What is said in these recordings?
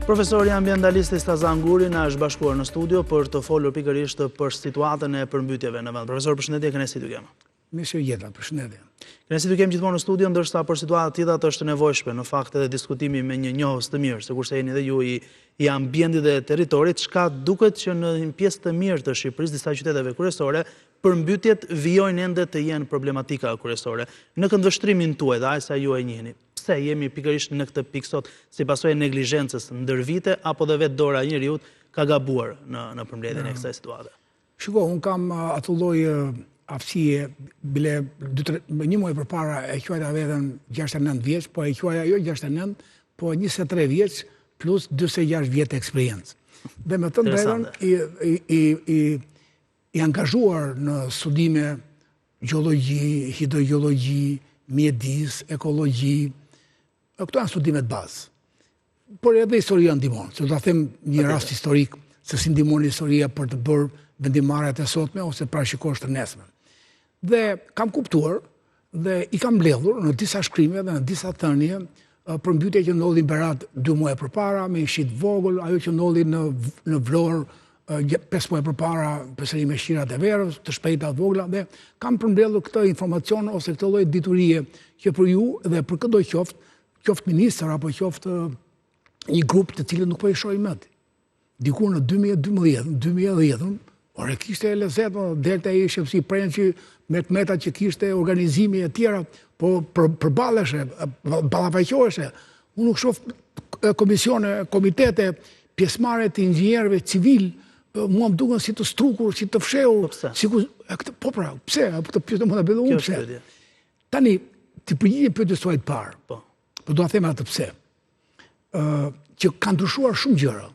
Profesori ambientalist Istazan Guri na është bashkuar në studio për të folur pikërisht për situatën e përmbytjeve në vend. Profesor, përshëndetje, kënaqësi t'ju kem. Mirë jeta, përshëndetje. Kënaqësi t'ju kem gjithmonë në studio, ndërsa për situata të tilla është nevojshme në fakt edhe diskutimi me një njohës të mirë, sikurse jeni edhe ju i ambientit dhe territorit, çka duket që në një pjesë të mirë të Shqipërisë, disa qyteteve kryesore, përmbytjet vijojnë ende të jenë problematika kryesore. Në këndvështrimin tuaj, dhe sa ju e njihni, pse jemi pikërisht në këtë pikë sot si pasojë e neglizhencës ndër vite apo dhe vetë dora e njeriut ka gabuar në përmbledhjen e kësaj situate? Shiko, unë kam atë lloj aftësie, bile një muaj përpara e quajta veten 69 vjeç, po e quaja jo 69, po 23 vjeç plus 46 vjet eksperiencë. Dhe me të drejtën i angazhuar në studime gjeologji, hidrogeologji, mjedis, ekologji. Këto janë studimet bazë. Por edhe historia ndihmon, se do ta them një rast historik se si ndihmon historia për të bërë vendimarrjet e sotme ose parashikosh të nesmen. Dhe kam kuptuar dhe i kam mbledhur në disa shkrime dhe në disa thënie përmbytja që ndodhi në Berat 2 muaj përpara me shit vogël, ajo që ndodhi në Vlorë 5 muaj përpara përsëri me shirat e verës, të shpejta të vogla, dhe kam përmbledhur këtë informacion ose këtë lloj diturie që për ju dhe për çdo qoftë ministër apo qoftë një grup të cilët nuk po i shohin më. Dikur në 2012, 2010, ore kishte lezet, delta i shepsi prençi me të meta që kishte organizimi e tjera, po përballeshe, ballafaqoheshe. Unë nuk shoh komisione, komitete, pjesëmarrje të inxhinierëve civil, mua më duken si të strukur, si të fshehur, sikur po pra, pse? Këtë pyetje mund ta bëj unë pse. Tani ti përgjigjem pyetjes tuaj të parë. Po do ta them atë pse. Që kanë ndryshuar shumë gjëra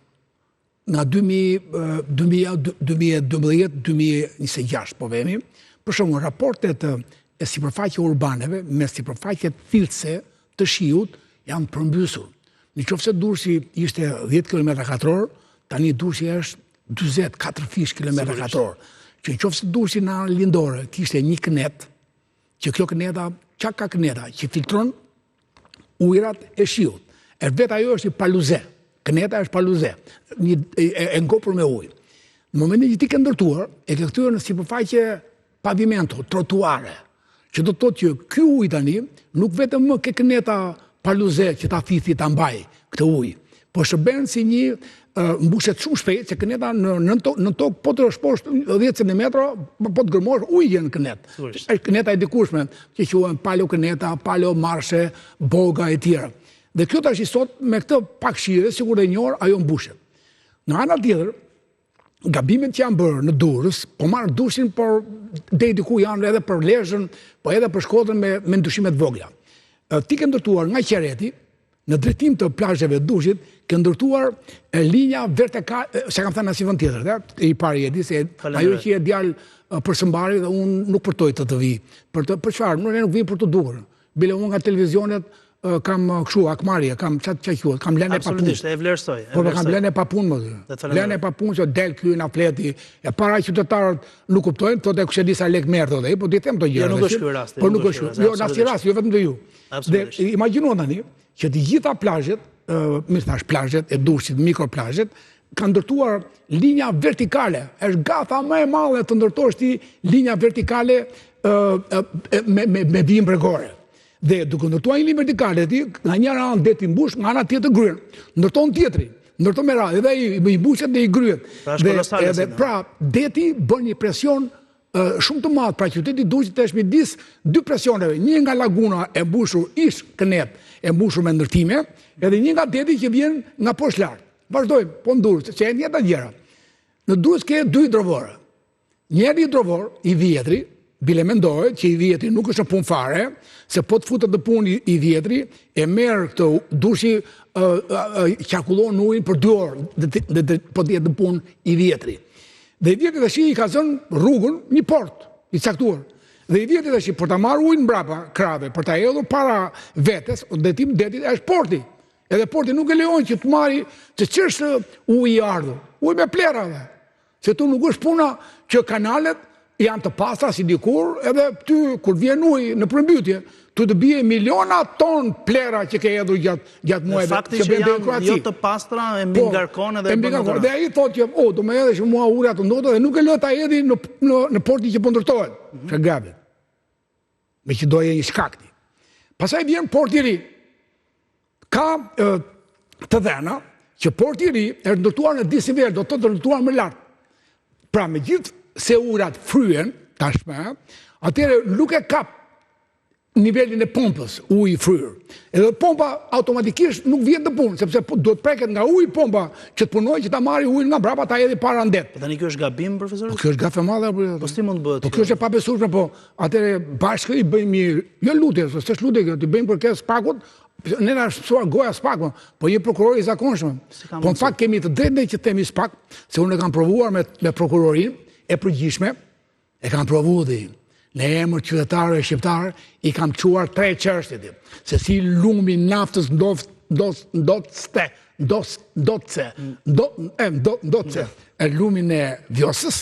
nga 2012-2026, po vemi, për shembull raportet e sipërfaqe urbaneve me sipërfaqet thellëse të shiut janë përmbysur. Nëse Durrësi ishte 10 km2, tani Durrësi është 44 fish km2. Që nëse Durrësi në anën lindore kishte një kënet, që kjo këneta, çka ka këneta, që filtron ujërat e shiut. E vetë ajo është i paluze. Këneta është paluze, e ngopur me ujë. Në momentin që ti ke ndërtuar, e ke kthyer në sipërfaqe pavimento, trotuare, që do të thotë që ky ujë tani nuk vetëm më ke këneta paluze që ta thithi ta mbaj këtë ujë, po shërben si një mbushet shumë shpejt, se këneta në tokë po të rrosh poshtë 10 cm, po të gërmosh ujë në kënet. Është këneta e dikurshme, që quhen paleo-këneta, paleo-marshe, boga e tjera. Dhe kjo tash sot me këtë pak shire, sikur e njohur, ajo mbushet. Në ana tjetër, gabimet që janë bërë në Durrës, po marr Durrësin, por deri diku janë edhe për Lezhën, po edhe për Shkodrën me ndryshime të vogla. Ti ke ndërtuar nga Qereti në drejtim të plazheve të Durrësit, ke ndërtuar linja vertikale, se kam thënë asnjë vend tjetër, i pari e di se ajo që e djalë për së mbari dhe unë nuk përtoj të vi. Për çfarë? Nuk vi për të duhur. Bile unë nga televizionet kam kështu akmarrje, kam çat quhet, kam lënë pa punë. Absolutisht, e vlerësoj. Po kam lënë pa punë më. Lënë pa punë që del ky në afleti. E para qytetarët nuk kuptojnë, thotë kush e di sa lek merr thotë, po di them to gjëra. Jo, nuk është ky rasti. Po nuk është. Jo, në asnjë rast, jo vetëm te ju. Dhe imagjino tani që të gjitha plazhet, më thash plazhet e Durrësit, mikroplazhet, kanë ndërtuar linja vertikale. Është gata më e madhe të ndërtosh ti linja vertikale me vijim bregore. Dhe duke ndërtuar një linjë vertikale ti, nga njëra anë deti mbush, nga ana tjetër gryen. Ndërton tjetri, ndërton me radhë, dhe i mbushet dhe i gryet. Pra, deti bën një presion shumë të madh, pra qyteti Durrësit është midis dy presioneve, një nga laguna e mbushur ish kënet, e mbushur me ndërtime, edhe një nga deti që vjen nga poshtë lart. Vazhdojmë, po në Durrës, që janë njëta gjëra. Në Durrës ke 2 hidrovorë. Njëri hidrovor i vjetri, bile mendohet që i vjetri nuk është në punë fare, se po të futet në punë i vjetri, e merr këtë Durrësi qarkullon ujin për 2 orë, dhe po të jetë në punë i vjetri. Dhe i vjetri tash i ka zënë rrugën një port i caktuar. Dhe i vjetri tash për ta marrë ujin mbrapa krave, për ta hedhur para vetes, detit është porti. Edhe porti nuk e lejon që të marri që ç'është uji i ardhur. Uji me plera. Se tu nuk është puna që kanalet janë të pastra si dikur, edhe ty, kur vjen ujë në përmbytje, tu të bie miliona ton plera që ke hedhur gjatë muajve. Fakti që janë jo të pastra e mbi ngarkon edhe dhe ai thotë që do më hedhësh mua ura të ndotë dhe nuk e lë ta hedhi në portin që po ndërtohet. Çka gabi. Me që doje një shkakti. Pastaj vjen porti i ri. Ka të dhëna që porti i ri është ndërtuar në disi nivel, do të ndërtuar më lart. Pra me gjithë se urat fryen tashmë, atëherë nuk e kap nivelin e pompës, uji i fryrë. Edhe pompa automatikisht nuk vjen të punë, sepse do të preket nga uji pompa që të punojë që ta marrë ujin nga brapa ta hedhë para ndet. Po tani kjo është gabim, profesor? Po kjo është gafë e madhe apo? Po si mund bëhet? Po kjo është e pabesueshme, po atëherë bashkë i bëjmë mirë. Jo lutje, s'është lutje kjo, ti bëjmë për këtë spakut. Ne na është mësuar goja spakun, po një prokuror i zakonshëm. Po në fakt kemi të drejtën që themi spak, se unë e kam provuar me prokurorin e përgjithshme, e kam provuar dhe në emër qytetarëve shqiptarë i kam quar 3 çështje, se si lumi naftës ndotse e lumin e Vjosës,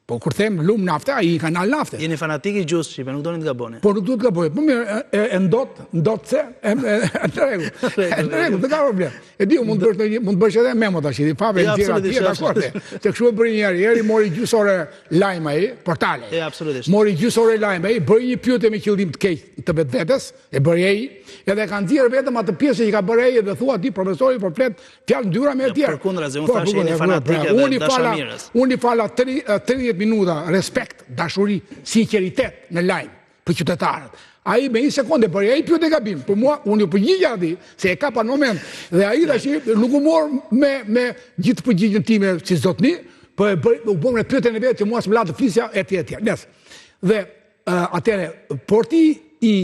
po kur them lum nafte, ai i kanal nafte. Jeni fanatik i gjuhës shqipe, nuk doni të gaboni. Po nuk duhet të gaboj. Po mirë, e ndotse, në rregull, të ka problem. E di, mund të bësh edhe memo tash, i fave e tjera atje, dakord. Se kështu e bëri njëri, eri mori gjysore lajm ai, portale. Absolutisht. Mori gjysore lajm ai, bëri një pyetje me qëllim të keq të vetvetes, e bëri ai, edhe ka nxjerr vetëm atë pjesë që ka bërë ai dhe thua ti profesori po flet fjalë ndyra me të tjerë. Përkundrazi, unë thashë jeni fanatik edhe dashamirës. Unë i fala 30 minuta respekt, dashuri, sinqeritet në lajm për qytetarët. Ai me 1 sekonde bëri ai pyetje gabim. Për mua unë u përgjigja atij se e kapa në moment dhe ai tash nuk u mor me gjithë përgjigjen time si zotni, po u bën me pyetjen e vet që mua s'm la të flisja etj. Dhe atëre porti i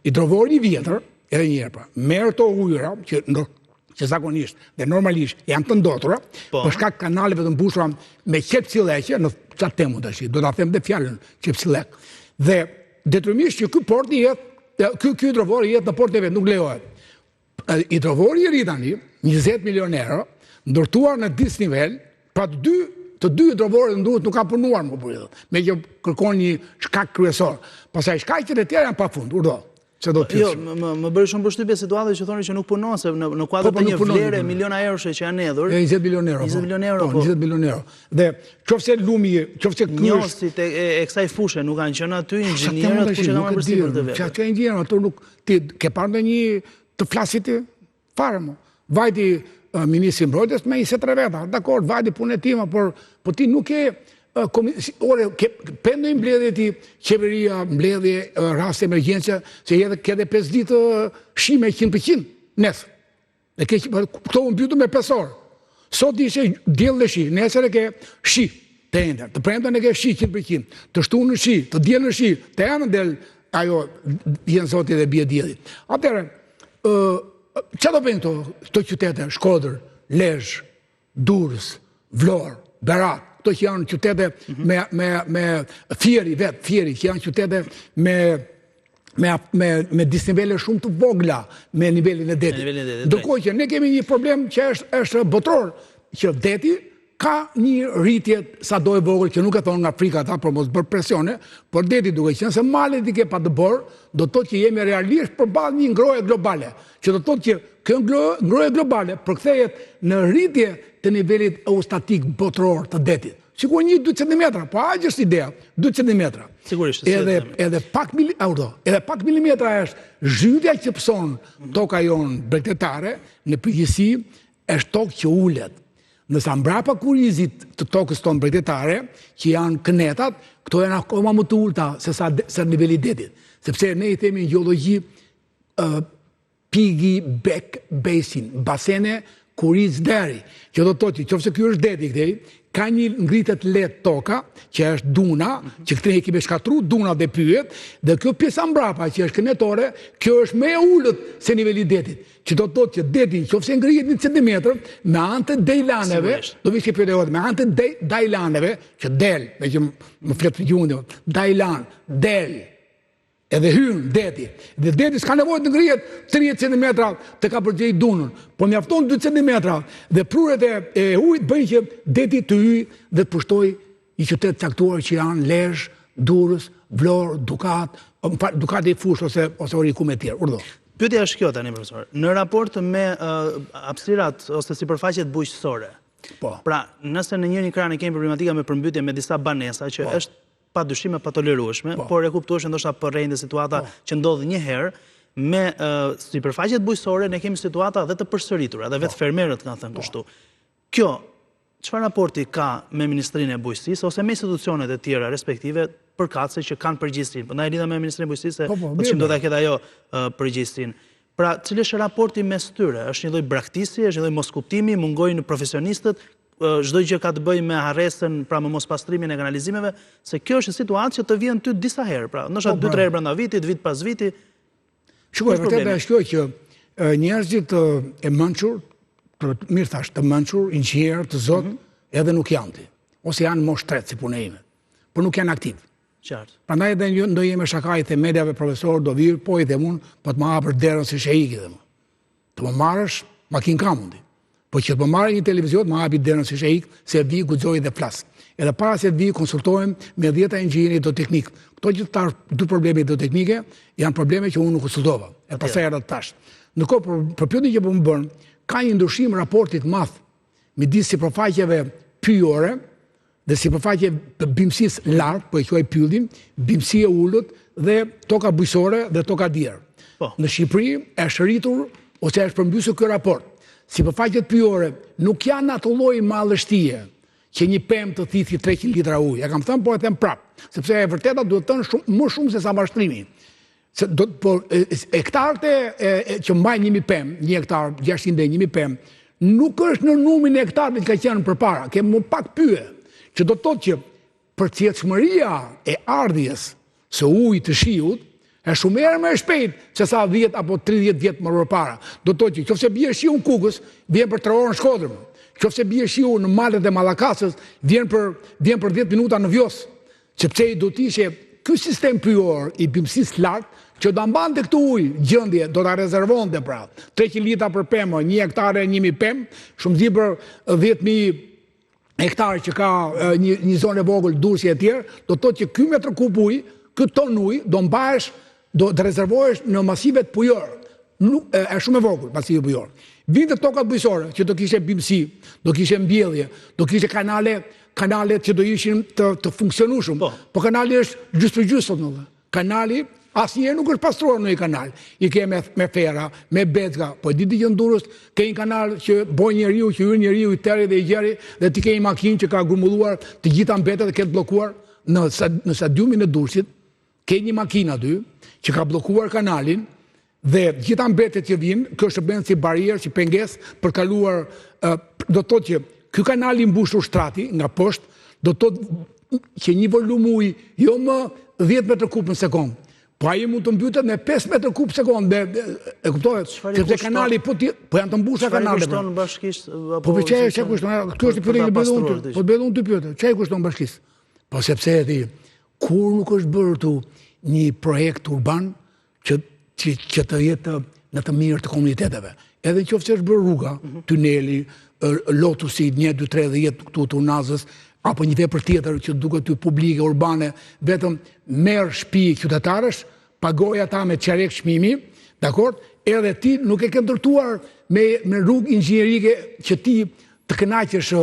hidrovori i vjetër, edhe një herë pra, merr to ujëra që zakonisht dhe normalisht janë të ndotura, për shkak kanaleve të mbushura me qepsilleqe, në çfarë temu tash, do ta them dhe fjalën qepsillek. Dhe detyrimisht që ky port i jetë, ky hidrovor i jetë në port e vet, nuk lejohet. Hidrovori i ri tani, 20 milionë euro, ndërtuar në disnivel, pra të dy hidrovorët duhet nuk kanë punuar më burrë. Me që kërkon një shkak kryesor. Pastaj shkaqet e tjera janë pafund, urdo. Jo, më bëri shumë përshtypje situata që thoni që nuk punon, se në kuadër të një vlere miliona eurosh që janë hedhur. 20 milionë euro. 20 milionë euro. 20 milionë euro. Dhe qofse lumi, qofse ky njohësit e kësaj fushë nuk kanë qenë aty inxhinierët kush e kanë marrë sipër të vetë. Çfarë inxhinierë, ato nuk ti ke parë ndonjë të flasit fare më. Vajti ministri mbrojtjes me 23 veta. Dakor, vajti punën time, por ti nuk e pendoj mbledhje ti qeveria, mbledhje rast emergjencia, se ke dhe 5 ditë shime 100% nesër. Dhe këto u mbytu me 5 orë. Sot ishe diell dhe shi, nesër e ke shi të ender, të premten e ke shi 100%, të shtunë në shi, të diell në shi, të janë del ajo vjen zoti dhe bie dielli. Atëherë, çfarë do bëjnë këto qytete, Shkodër, Lezhë, Durrës, Vlorë, Berat, këto që janë qytete me Fieri, Fieri, që janë qytete me disnivele shumë të vogla me nivelin e detit. Ndërkohë që ne kemi një problem që është botror, që deti ka një rritje sa do e vogël që nuk e thonë nga Afrika ata për mos bërë presione, por deti duke qenë se malet i ke pa të bërë, do të thotë që jemi realisht përballë një ngroje globale, që do të thotë që kjo ngroje globale përkthehet në rritje të nivelit eurostatik botror të detit. Sikur 2 cm, po aq është ideja, 2 cm. Sigurisht. Edhe pak milimetra është zhytja që pëson toka jonë bregdetare, në përgjithësi është tokë që ulet. Nësa mbrapa kurizit të tokës tonë bregdetare, që janë kënetat, këto janë akoma më të ulta se sa nivelli detit. Sepse ne i themi në geologji Piggy Back Basin, basene kuriz deri, që do të thotë që qofse ky është deti këtej, ka një ngritet letë toka, që është duna, që këtë ne kemi shkatru, duna dhe pyet, dhe kjo pjesa mbrapa që është kënetore, kjo është me ullët se nivelli detit. Që do të thotë që detin, qofse ngrihet 1 cm, me anë të dejlaneve, do vishke pyet e me anë të dejlaneve, që del, me që më fletë gjundë, dejlan, del, edhe hyn deti. Dhe deti s'ka nevojë të ngrihet 30 cm të ka përgjej dunën, po mjafton 2 cm dhe pruret e ujit bëjnë që deti të hyjë dhe të pushtoj një qytet caktuar që janë Lezhë, Durrës, Vlorë, Dukat i Fushë ose Oriku me tjerë. Urdhë. Pyetja është kjo tani, profesor. Në raport me hapësirat ose sipërfaqet bujqësore. Po. Pra, nëse në njërin krah ne kemi problematika me përmbytje me disa banesa që është padyshim e patolerueshme, por e kuptueshme ndoshta për rrejnë situata që ndodh një herë, me sipërfaqet bujqësore ne kemi situata dhe të përsëritura, dhe vetë fermerët kanë thënë kështu. Kjo, çfarë raporti ka me Ministrinë e Bujqësisë ose me institucionet e tjera respektive përkatëse që kanë përgjegjësinë? Po na e lidha me Ministrinë e Bujqësisë, po çim do ta ketë ajo përgjegjësinë. Pra, cili është raporti mes tyre? Është një lloj braktisje, është një lloj moskuptimi, mungojnë profesionistët, çdo gjë ka të bëjë me harresën, pra me mospastrimin e kanalizimeve, se kjo është situatë që të vjen ty disa herë, pra, ndoshta 2-3 herë brenda vitit, vit pas viti. Shikoj, vërtet është kjo që njerëzit e mençur, mirë thash, të mençur, inxhinier, të zot, edhe nuk janë ti, ose janë mosh tret si punë ime, por nuk janë aktiv. Qartë. Prandaj edhe ndo jemi shakaj të mediave, profesor, do virë, po i dhe mund, po të më hapër derën si sheiki dhe më. Të më marrësh, makin ka mundi. Po që të më marrë një televizion, më hapi derën si sheik, se vi, guxoj dhe flas. Edhe para se të vi, konsultohem me 10 inxhinier do teknik. Këto gjithë dy probleme do teknike, janë probleme që unë nuk konsultova. E pasaj edhe të tash. Ndërkohë, për pyetjen që po më bën, ka një ndryshim raportit madh midis sipërfaqeve pyjore dhe sipërfaqe të bimësisë lartë, po e quaj pyllin, bimësi e ullët dhe toka bujqësore dhe toka djerë. Në Shqipëri është rritur ose është përmbysur ky raport. Sipërfaqet pyjore nuk janë ato lloj madhështie që një pemë të thithi 300 litra ujë. Ja kam thënë, po e them prap, sepse e vërteta duhet të thënë më shumë se sa mashtrimi. Hektarët që mbajnë 1000 pemë, 1 hektar, 600 dhe 1000 pemë, nuk është në numrin e hektarëve që ka qenë përpara, ke më pak pyje. Që do të thotë që përcjellshmëria e ardhjes së ujit të shiut është shumë herë më e shpejtë se sa 10 apo 30 vjet më parë. Do të thotë që nëse bie shiu në Kukës, vjen për 3 orë në Shkodër. Nëse bie shiu në malet e Mallakasës, vjen për 10 minuta në Vjos. Sepse do të ishte ky sistem pyjor i bimësisë lartë që do mbante këtë ujë gjendje, do ta rezervonte pra. 300 litra për pemë, 1 hektar e 1000 pemë, shumë zi për 10.000 hektarë që ka një zonë e vogël Durrësi e tjerë, do të thotë që ky metër kub ujë, ky ton ujë do mbahesh, do të rezervohesh në masivet pujor. Nuk është shumë e vogël masivi pujor. Vinte tokat bujqësore që do kishte bimësi, do kishte mbjellje, do kishte kanale që do ishin të funksionueshëm. Po kanali është gjys për gjys sot në. Kanali asnjëherë nuk është pastruar në një kanal. I ke me fera, me becka, po ditë që në Durrës ke një kanal që bën njeriu, që hyn njeriu i terri dhe i gjeri dhe ti ke një makinë që ka grumbulluar të gjitha mbetet dhe ke të bllokuar në stadiumin e Durrësit, ke një makinë aty që ka bllokuar kanalin dhe gjitha mbetet që vijnë, kjo është bën si barierë, si pengesë për kaluar, do të thotë që ky kanal i mbushur shtrati nga poshtë, do të thotë që një volum ujë jo më 10 metër kub në sekondë. Po ai mund të mbytet me 5 metër kub sekondë, e kuptohet? Sepse kanali po janë të mbushura kanalet. Çfarë kushton bashkisht apo? Po çfarë kushton? Kjo është pyetje që bëj unë. Po bëj unë dy pyetje. Çfarë kushton bashkisë? Po sepse ti kur nuk është bërë tu një projekt urban që të jetë në të mirë të komuniteteve. Edhe nëse është bërë rruga, tuneli, lotusi 1, 2, 3 dhe jetë këtu Turnazës, apo një vepër tjetër që duket ty publike, urbane, vetëm merr shtëpi qytetarësh, pagoj ata me çarek çmimi, dakor? Edhe ti nuk e ke ndërtuar me rrugë inxhinierike që ti të kënaqesh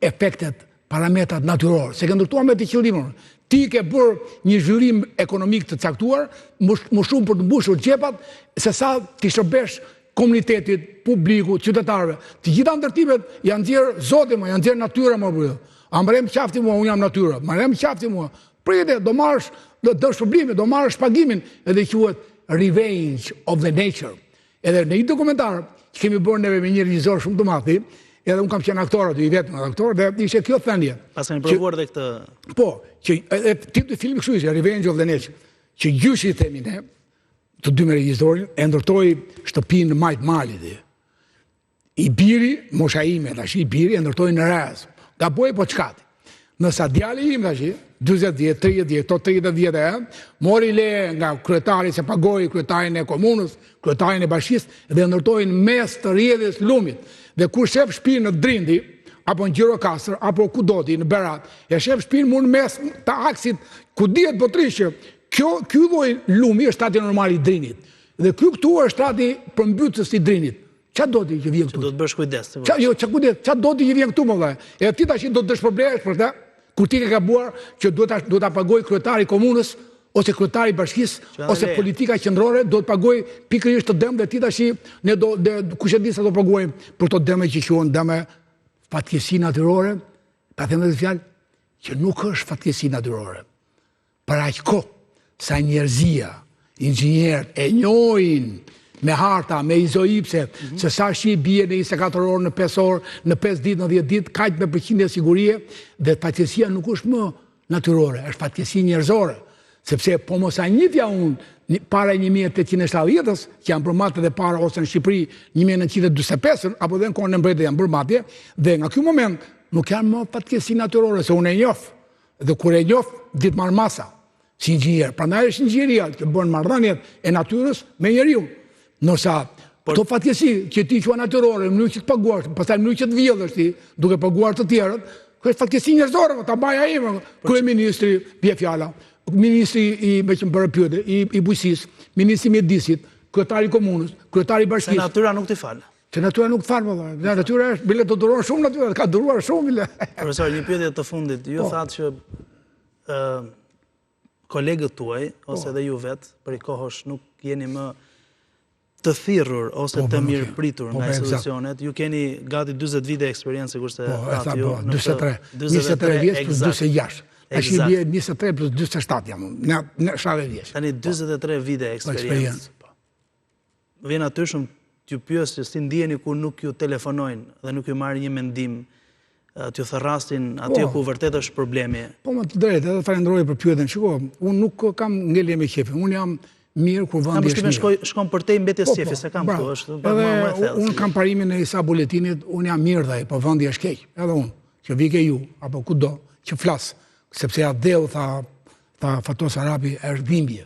efektet, parametrat natyror, se ke ndërtuar me të qëllimin. Ti ke bërë një zhvillim ekonomik të caktuar, më shumë për të mbushur xhepat, se sa ti shërbesh komunitetit, publiku, qytetarëve. Të gjitha ndërtimet janë nxjerr Zoti më, janë nxjerr natyra më burrë. A mbrem qafti mua, unë jam natyra. Mbrem qafti mua. Prite, do marrësh, do shpërblimin, do marrësh pagimin, edhe quhet Revenge of the Nature. Edhe në një dokumentar që kemi bërë neve me një regjisor shumë të madh, edhe unë kam qenë aktor aty, i vetëm aktor, dhe ishte kjo thënie. Pas keni provuar edhe këtë. Po, që titulli i filmit kështu ishte, Revenge of the Nature, që gjyshi themi ne, të dy me regjisorin, e ndërtoi shtëpinë në Majt Malit. I biri, mosha ime, tash i biri e ndërtoi në Raz. Gaboj po çkati. Nësa djali im tash, 20 vjet, 30 vjet, to 30 vjet mori le nga kryetari se pagoi kryetarin e komunës, kryetarin e bashkisë dhe ndërtojnë mes të rrjedhjes lumit. Dhe kur shef shtëpinë në Drindi, apo në Gjirokastër, apo kudoti në Berat, e shef shtëpinë mund mes të aksit, ku dihet botërisht që ky lloj lumi është shtati normal i Drindit. Dhe ky këtu është shtati përmbytës i Drindit. Qa do t'i që vjen këtu? Do të bësh kujdes. Qa do t'i që vjen këtu, më dhe? E ti tash do të dëshpërblehesh për ta, kur ti ke gabuar që do t'a pagoj kryetari komunës, ose kryetari bashkisë, ose politika qendrore, do të pagoj pikërisht të dëmë dhe ti tash kush e di sa do pagojmë për të dëme që quhen dëme fatkeqësi natyrore, pa thënë dhe fjalë, që nuk është fatkeqësi natyrore. Për aq kohë sa njerëzia, inxhinierët e njohin me harta, me izoipse, se sa shi bie në 24 orë, në 5 orë, në 5 ditë, në 10 ditë, kaq me përqindje sigurie, dhe fatkeqësia nuk është më natyrore, është fatkeqësi njerëzore. Sepse po mos a njitja unë para 1870-ës, që janë bërmatë dhe para ose në Shqipëri 1945-ën, apo dhe në kohën e Mbretërit janë bërmatje, dhe nga ky moment nuk janë më fatkeqësi natyrore, se unë e njoh. Dhe kur e njoh, ditë marr masa si inxhinier. Prandaj është inxhinieria që bën marrëdhëniet e natyrës me njeriu. Nësa këto fatkeqësi që ti qua natyrore, në mënyrë që të paguash, pastaj në mënyrë që të vjedhësh ti, duke paguar të tjerët, kjo është fatkeqësi njerëzore, ta baja ime, kryeministri bie fjala, ministri me që më bërë pyetje, i bujqësisë, ministri i mjedisit, kryetari i komunës, kryetari i bashkisë. Se natyra nuk t'i fal. Se natyra nuk fal, më. Natyra është bile do duron shumë natyra, ka duruar shumë bile. Profesor, një pyetje të fundit. Ju thatë që kolegët tuaj ose edhe ju vetë për i kohësh nuk jeni më të thirrur ose të mirë pritur nga institucionet. Ju keni gati 40 vite eksperiencë, kurse thatë ju. 23 vjeç plus 26. Tash i bie 23 plus 27 jam unë, në 70 vjeç. Tani 43 vite eksperiencë. Vjen aty shumë t'ju pyes që si ndjeni kur nuk ju telefonojnë dhe nuk ju marrin një mendim, t'ju therrasin atje ku vërtet është problemi. Po më të drejtë, edhe falenderoj për pyetjen. Shiko, unë nuk kam ngelje me qefin. Unë jam mirë kur vendi është mirë. Shkon për te mbetjes qefi, se kam këtu, është pak më e thellë. Unë kam parimin e isa buletinit, unë jam mirë dhe, po vendi është keq. Edhe unë, që vike ju, apo kudo, që flas, sepse atë deu, tha Fatos Arabi, është dhimbje.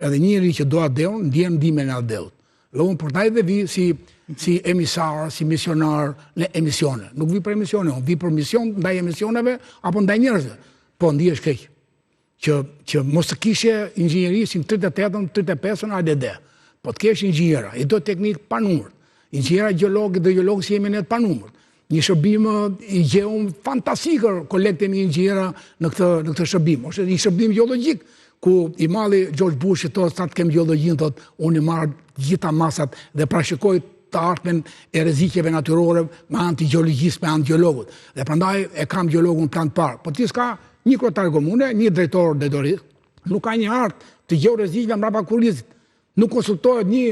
Edhe njëri që do atë deu, ndjen dhimbjen e atë deut. Dhe unë përtaj dhe vi si emisar, si misionar në emisione. Nuk vi për emisione, unë vi për mision ndaj emisioneve, apo ndaj njerëzve. Po, ndihesh keq. Që mos të kishe inxhinieri si në 38-ën, 35-ën ADD. Po të kesh inxhiniera, i do teknik pa numër. Inxhiniera gjeologë dhe gjeologë si jemi ne pa numër. Një shërbim i gjeum fantastikër kolekte një inxhiniera në këtë shërbim. Është një shërbim gjeologjik, ku i malli George Bush i thotë sa të kem gjeologjin, thotë unë i marr gjitha masat dhe parashikoj të ardhmen e rrezikeve natyrore me anë të gjeologjisë, me anë të gjeologut. Dhe prandaj e kam gjeologun plan të parë. Po ti s'ka një kryetar komune, një drejtor drejtori, nuk ka një art të gjeorrezikave mbrapa kurrizit. Nuk konsultohet një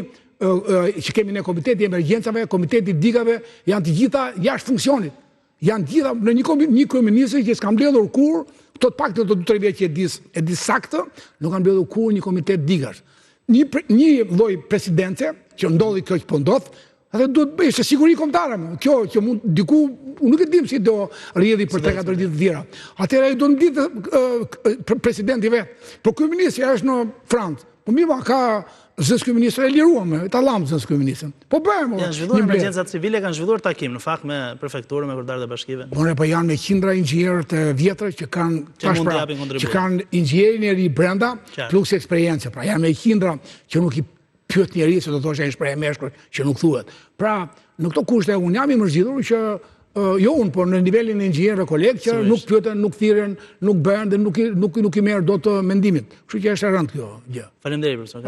që kemi në komiteti emergjencave, komiteti digave, janë të gjitha jashtë funksionit. Janë gjitha në një kryeministër që s'ka mbledhur kur, këto të paktën të 2-3 vjet që e di saktë, nuk kanë mbledhur kur një komitet digash. Një lloj presidence që ndodhi kjo që po ndodh, atë duhet bëj se siguri kombëtare. Kjo që mund diku nuk e dim si do rrjedhi për 3-4 ditë të tjera. Atëherë ai do ndihet presidenti vet. Po ky ministri është në Francë. Po mirë, ka zës ky ministër e liruam, ta lam zës ky ministër. Po bëjmë. Janë zhvilluar emergjencat civile, kanë zhvilluar takim në fakt me prefekturën, me kryetarët e bashkive. Po janë me qindra inxhinierë të vjetër që kanë inxhinierin e brenda plus eksperiencë. Pra janë me qindra që nuk i pyet njeri se do thosh ai është prej meshkull që nuk thuhet. Pra, në këto kushte unë jam i mërzitur që jo unë, por në nivelin e inxhinierëve kolegë që nuk pyeten, nuk thirren, nuk bëhen dhe nuk i merr dot mendimin. Kështu që është e rëndë kjo gjë. Faleminderit profesor.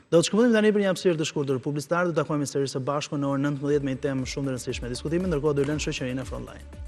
Do të shkëputim tani për një hapësirë të shkurtër publicitare, do të takojmë sërish së bashku në orën 19 me një temë shumë të rëndësishme diskutimi, ndërkohë do lënë shoqërinë në Frontline.